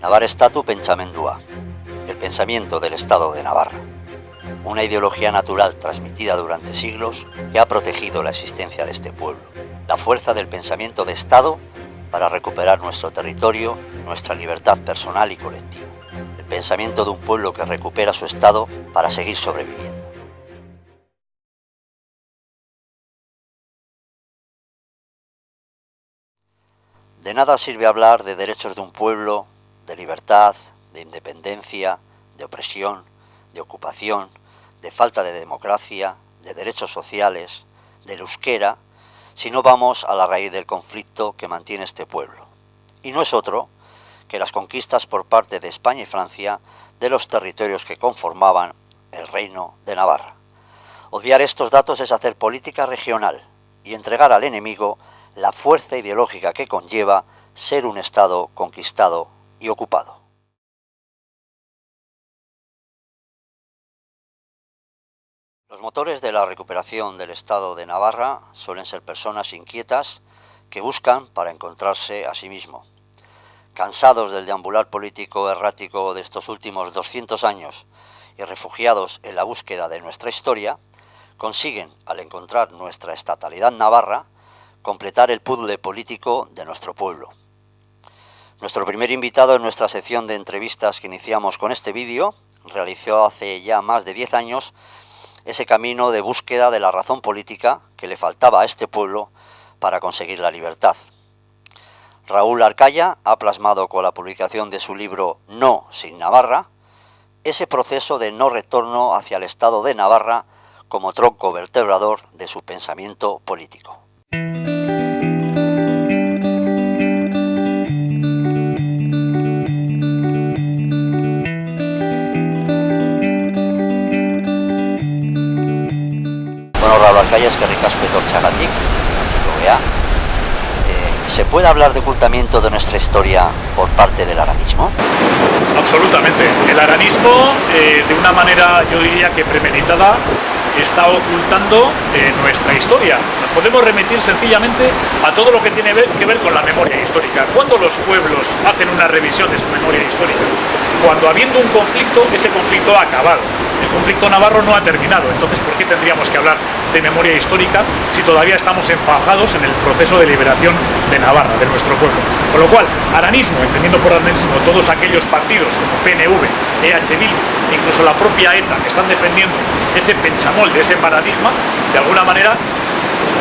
Navarrestatu pentsamendua, el pensamiento del Estado de Navarra. Una ideología natural transmitida durante siglos que ha protegido la existencia de este pueblo. La fuerza del pensamiento de Estado para recuperar nuestro territorio, nuestra libertad personal y colectiva. El pensamiento de un pueblo que recupera su Estado para seguir sobreviviendo. De nada sirve hablar de derechos de un pueblo, de libertad, de independencia, de opresión, de ocupación, de falta de democracia, de derechos sociales, del euskera, si no vamos a la raíz del conflicto que mantiene este pueblo. Y no es otro que las conquistas por parte de España y Francia de los territorios que conformaban el Reino de Navarra. Obviar estos datos es hacer política regional y entregar al enemigo la fuerza ideológica que conlleva ser un Estado conquistado y ocupado. Los motores de la recuperación del Estado de Navarra suelen ser personas inquietas que buscan para encontrarse a sí mismo. Cansados del deambular político errático de estos últimos 200 años y refugiados en la búsqueda de nuestra historia, consiguen, al encontrar nuestra estatalidad navarra, completar el puzzle político de nuestro pueblo. Nuestro primer invitado en nuestra sección de entrevistas que iniciamos con este vídeo realizó hace ya más de 10 años ese camino de búsqueda de la razón política que le faltaba a este pueblo para conseguir la libertad. Raúl Arcaya ha plasmado con la publicación de su libro No sin Navarra ese proceso de no retorno hacia el Estado de Navarra como tronco vertebrador de su pensamiento político. Bueno, Raúl Arcaya, eskerrik asko etortzeagatik, hasiko gea. ¿Se puede hablar de ocultamiento de nuestra historia por parte del aranismo? Absolutamente. El aranismo, de una manera, yo diría que premeditada, está ocultando nuestra historia. Nos podemos remitir sencillamente a todo lo que tiene que ver con la memoria histórica. ¿Cuándo los pueblos hacen una revisión de su memoria histórica? Cuando, habiendo un conflicto, ese conflicto ha acabado. El conflicto navarro no ha terminado. Entonces, ¿por qué tendríamos que hablar de memoria histórica si todavía estamos enfajados en el proceso de liberación de Navarra, de nuestro pueblo? Con lo cual, aranismo, entendiendo por aranismo todos aquellos partidos como PNV, EH Bildu, incluso la propia ETA, que están defendiendo ese penchamolde, ese paradigma, de alguna manera,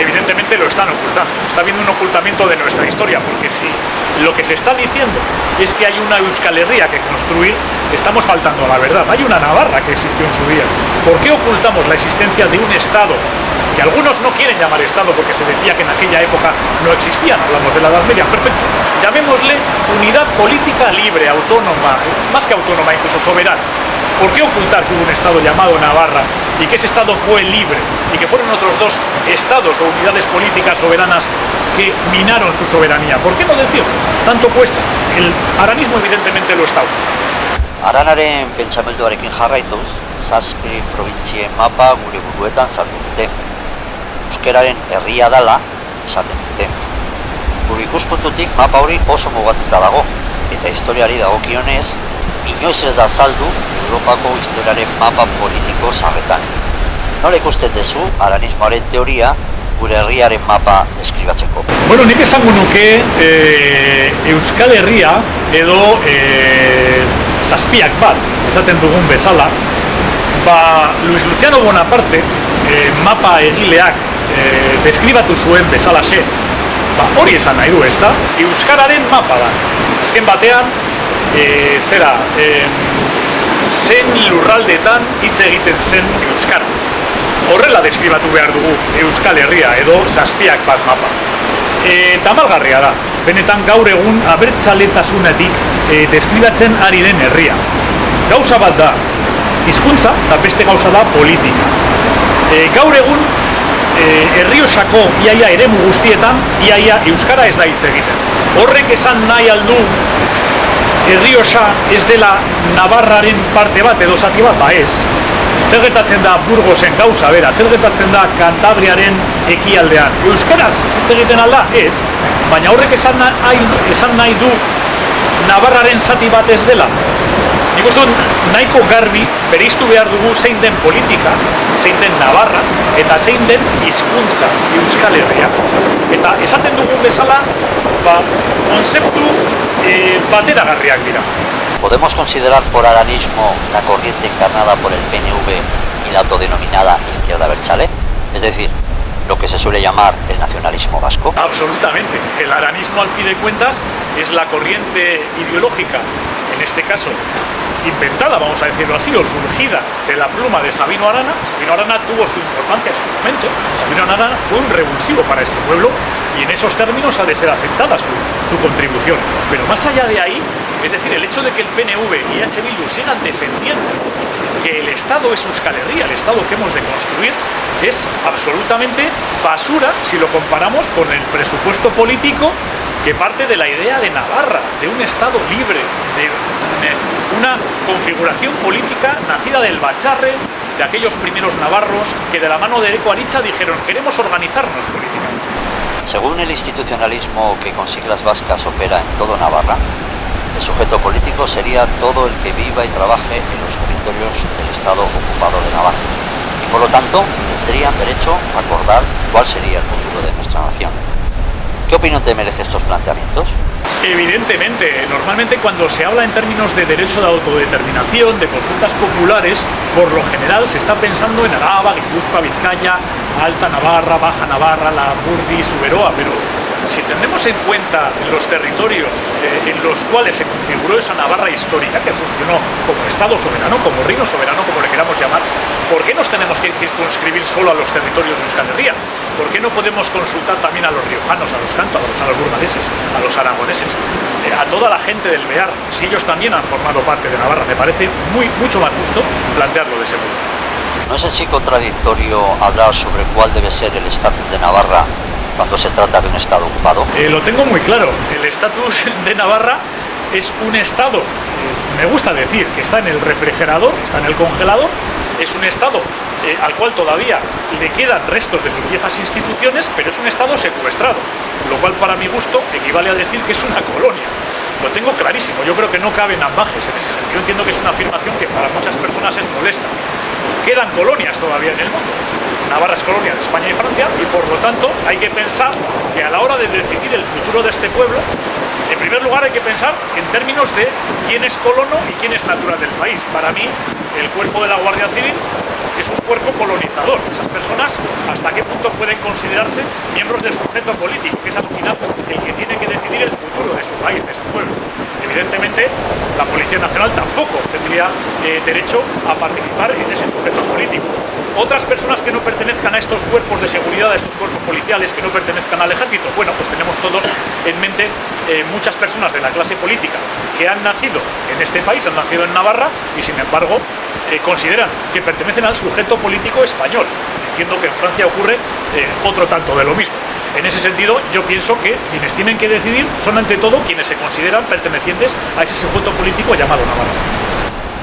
evidentemente lo están ocultando. Está habiendo un ocultamiento de nuestra historia, porque si lo que se está diciendo es que hay una Euskal Herria que construir, estamos faltando a la verdad. Hay una Navarra que existió en su día. ¿Por qué ocultamos la existencia de un Estado que algunos no quieren llamar Estado porque se decía que en aquella época no existían? Hablamos de la Edad Media, perfecto. Llamémosle unidad política libre, autónoma, más que autónoma, incluso soberana. ¿Por qué ocultar que hubo un Estado llamado Navarra y que ese Estado fue libre y que fueron otros dos estados o unidades políticas soberanas que minaron su soberanía? ¿Por qué no decirlo? Tanto cuesta. El aranismo evidentemente lo está ocultando. Aranaren pentsamenduarekin jarraituz, zazpi probintzien mapa gure buruetan sartu dute. Euskararen herria dala esaten dute. Gure ikuspuntutik mapa hori oso mugatuta dago, eta historiari dagokionez, inoiz ez da saldu Europako historiaren mapa politiko sarretan. Nola ikusten duzu aranismoaren teoria gure herriaren mapa deskribatzeko? Bueno, nik esango nuke Euskal Herria edo zazpiak bat, esaten dugun bezala, Luis Luciano Bonaparte mapa egileak deskribatu zuen bezalaxe, hori esan nahi du, ez da? Euskararen mapa da. Azken batean, zen lurraldetan hitz egiten zen euskara. Horrela deskribatu behar dugu Euskal Herria edo zazpiak bat mapa. Tamalgarria da, benetan gaur egun abertzaletasunetik deskribatzen ari den herria. Gauza bat da hizkuntza eta beste gauza da politika. Gaur egun Errioxako iaia eremu guztietan iaia euskara ez da hitz egiten. Horrek esan nahi aldu Errioxa ez dela Navarraren parte bat edo zati bat, ez. Zer gertatzen da Burgosen gauza bera, zer gertatzen da Kantabriaren ekialdean. Euskaraz hitz egiten alda, ez, baina horrek esan nahi du Navarraren zati bat ez dela. Nik uste dut nahiko garbi bereiztu behar dugu zein den politika, zein den Navarra, eta zein den hizkuntza Euskal Herria. Eta esaten dugun bezala, konzeptu bateragarriak dira. ¿Podemos considerar por aranismo la corriente encarnada por el PNV y la autodenominada izquierda abertzale? Es decir, lo que se suele llamar el nacionalismo vasco. Absolutamente. El aranismo, al fin de cuentas, es la corriente ideológica, en este caso inventada, vamos a decirlo así, o surgida de la pluma de Sabino Arana. Sabino Arana tuvo su importancia en su momento. Sabino Arana fue un revulsivo para este pueblo y en esos términos ha de ser aceptada su contribución. Pero más allá de ahí, es decir, el hecho de que el PNV y H. Bildu sigan defendiendo que el Estado es Euskal Herria, el Estado que hemos de construir, es absolutamente basura si lo comparamos con el presupuesto político que parte de la idea de Navarra, de un Estado libre, de una configuración política nacida del Bacharre, de aquellos primeros navarros que de la mano de Ereco Aritza dijeron: queremos organizarnos políticamente. Según el institucionalismo que con siglas vascas opera en todo Navarra, el sujeto político sería todo el que viva y trabaje en los territorios del Estado ocupado de Navarra. Y por lo tanto, tendrían derecho a acordar cuál sería el futuro de nuestra nación. ¿Qué opinión te merece estos planteamientos? Evidentemente, normalmente cuando se habla en términos de derecho de autodeterminación, de consultas populares, por lo general se está pensando en Araba, Guipúzcoa, Vizcaya, Alta Navarra, Baja Navarra, Lapurdi, Zuberoa, pero si tenemos en cuenta los territorios en los cuales se configuró esa Navarra histórica, que funcionó como Estado soberano, como reino soberano, como le queramos llamar, ¿por qué nos tenemos que circunscribir solo a los territorios de Euskal Herria? ¿Por qué no podemos consultar también a los riojanos, a los cántabros, a los burgaleses, a los aragoneses, a toda la gente del Bear, si ellos también han formado parte de Navarra? Me parece mucho más justo plantearlo de ese modo. ¿No es en sí contradictorio hablar sobre cuál debe ser el estatus de Navarra cuando se trata de un Estado ocupado? Lo tengo muy claro. El estatus de Navarra es un Estado, me gusta decir, que está en el refrigerador, está en el congelador. Es un Estado al cual todavía le quedan restos de sus viejas instituciones, pero es un Estado secuestrado, lo cual para mi gusto equivale a decir que es una colonia. Lo tengo clarísimo, yo creo que no caben ambajes en ese sentido. Yo entiendo que es una afirmación que para muchas personas es molesta. Quedan colonias todavía en el mundo. Navarra es colonia de España y Francia y por lo tanto hay que pensar que a la hora de decidir el futuro de este pueblo, en primer lugar hay que pensar en términos de quién es colono y quién es natural del país. Para mí, el cuerpo de la Guardia Civil es un cuerpo colonizador. Esas personas, ¿hasta qué punto pueden considerarse miembros del sujeto político, que es al final el que tiene que decidir el futuro de su país, de su pueblo? Evidentemente, la Policía Nacional tampoco tendría derecho a participar en ese sujeto político. Otras personas que no pertenezcan a estos cuerpos de seguridad, a estos cuerpos policiales, que no pertenezcan al ejército, bueno, pues tenemos todos en mente muchas personas de la clase política que han nacido en este país, han nacido en Navarra y sin embargo consideran que pertenecen al sujeto político español. Entiendo que en Francia ocurre otro tanto de lo mismo. En ese sentido, yo pienso que quienes tienen que decidir son ante todo quienes se consideran pertenecientes a ese sujeto político llamado Navarra.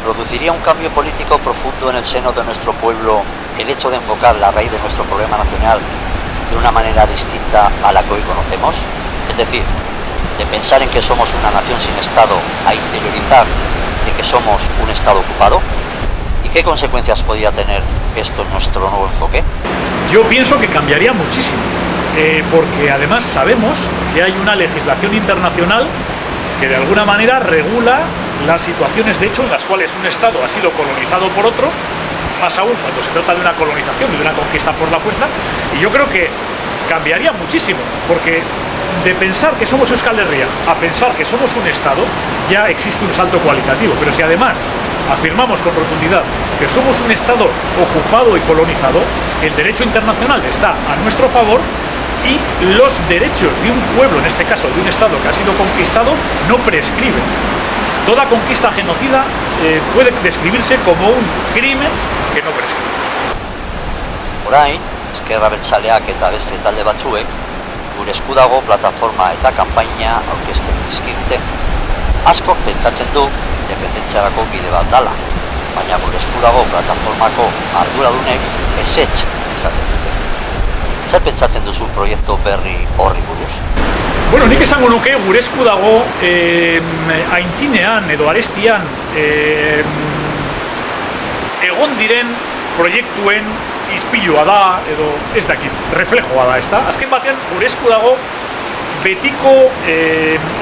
¿Produciría un cambio político profundo en el seno de nuestro pueblo el hecho de enfocar la raíz de nuestro problema nacional de una manera distinta a la que hoy conocemos? Es decir, de pensar en que somos una nación sin Estado a interiorizar de que somos un Estado ocupado. ¿Y qué consecuencias podría tener esto en nuestro nuevo enfoque? Yo pienso que cambiaría muchísimo, porque además sabemos que hay una legislación internacional que de alguna manera regula las situaciones de hecho en las cuales un Estado ha sido colonizado por otro, más aún cuando se trata de una colonización y de una conquista por la fuerza, y yo creo que cambiaría muchísimo, porque de pensar que somos Euskal Herria a pensar que somos un Estado ya existe un salto cualitativo, pero si además afirmamos con rotundidad que somos un Estado ocupado y colonizado, el derecho internacional está a nuestro favor y los derechos de un pueblo, en este caso de un Estado que ha sido conquistado, no prescriben. Toda conquista genocida puede describirse como un crimen que no prescribe. Orain, Ezker Abertzaleak eta beste talde batzuek gure esku dago plataforma eta kanpaina aurkezten dizkigute. Askok pentsatzen du independentziarako bide bat dala, baina gure esku dago plataformako arduradunek ezetz esaten dute. Zer pentsatzen duzu proiektu berri horri buruz? Bueno, nik esango nuke gure esku dago aintzinean edo arestian egon diren proiektuen izpilua da edo ez dakit, reflejoa da, ezta? Azken batean gure esku dago betiko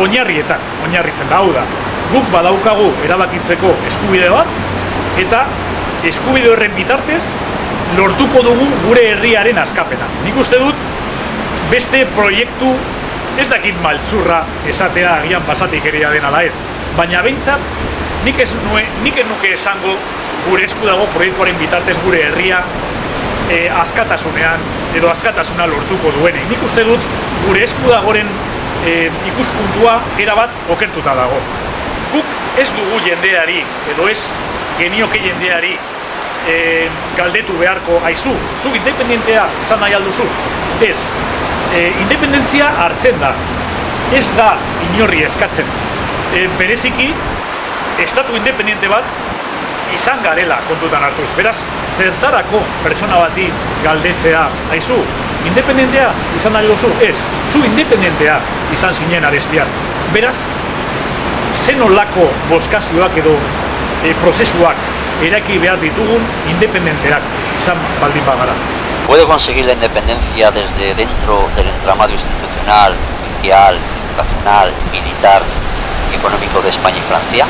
oinarritzen da, hau da. Guk badaukagu erabakitzeko eskubide bat eta eskubide horren bitartez lortuko dugu gure herriaren askapena. Nik uste dut beste proiektu ez dakit maltzurra esatea agian basatikeria den ala ez, baina behintzat nik ez nuke esango gure esku dago proiektuaren bitartez gure herria askatasunean edo askatasuna lortuko duenik. Nik uste dut gure esku dagoren ikuspuntua erabat okertuta dago. Guk ez dugu jendeari edo ez genioke jendeari galdetu beharko aizu, zu independentea izan nahi alduzu. Ez, independentzia hartzen da, ez da inorri eskatzen. Bereziki, estatu independente bat izan garela kontutan hartuz. Beraz, zertarako pertsona bati galdetzea aizu, independentea izan nahi duzu? Ez, zu independentea izan zinen arestian. Beraz, zenolako boskazioak edo prozesuak eraki behar ditugun independenteak izan baldin bagara. ¿Puede conseguir la independencia desde dentro del entramado institucional, judicial, educacional, militar y económico de España y Francia?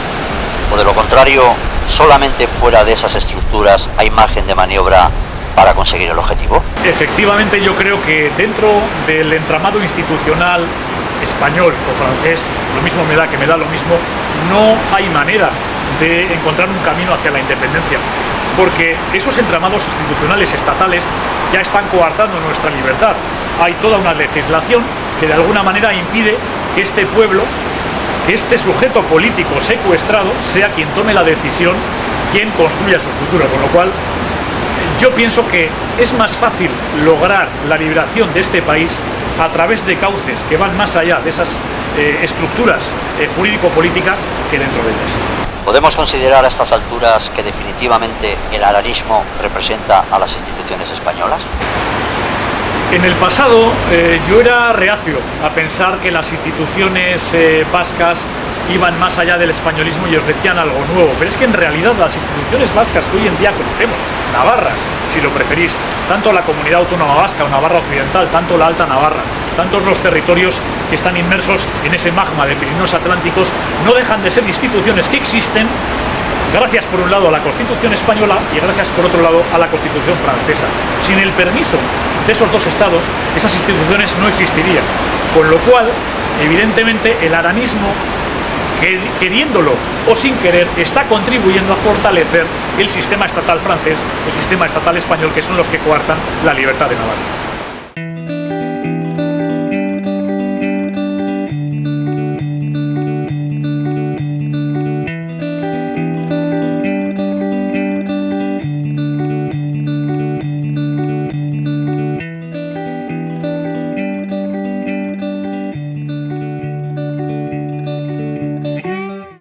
¿O de lo contrario, solamente fuera de esas estructuras hay margen de maniobra para conseguir el objetivo? Efectivamente, yo creo que dentro del entramado institucional español o francés, lo mismo me da que me da lo mismo, no hay manera de encontrar un camino hacia la independencia, porque esos entramados institucionales estatales ya están coartando nuestra libertad. Hay toda una legislación que de alguna manera impide que este pueblo, que este sujeto político secuestrado, sea quien tome la decisión, quien construya su futuro, con lo cual yo pienso que es más fácil lograr la liberación de este país a través de cauces que van más allá de esas estructuras jurídico-políticas que dentro de ellas. ¿Podemos considerar a estas alturas que definitivamente el aranismo representa a las instituciones españolas? En el pasado yo era reacio a pensar que las instituciones vascas iban más allá del españolismo y ofrecían algo nuevo, pero es que en realidad las instituciones vascas que hoy en día conocemos, navarras, si lo preferís, tanto la Comunidad Autónoma Vasca o Navarra Occidental, tanto la Alta Navarra, tantos los territorios que están inmersos en ese magma de Pirineos Atlánticos, no dejan de ser instituciones que existen gracias por un lado a la Constitución española y gracias por otro lado a la Constitución francesa. Sin el permiso de esos dos estados, esas instituciones no existirían, con lo cual, evidentemente, el aranismo, queriéndolo o sin querer, está contribuyendo a fortalecer el sistema estatal francés, el sistema estatal español, que son los que coartan la libertad de Navarra.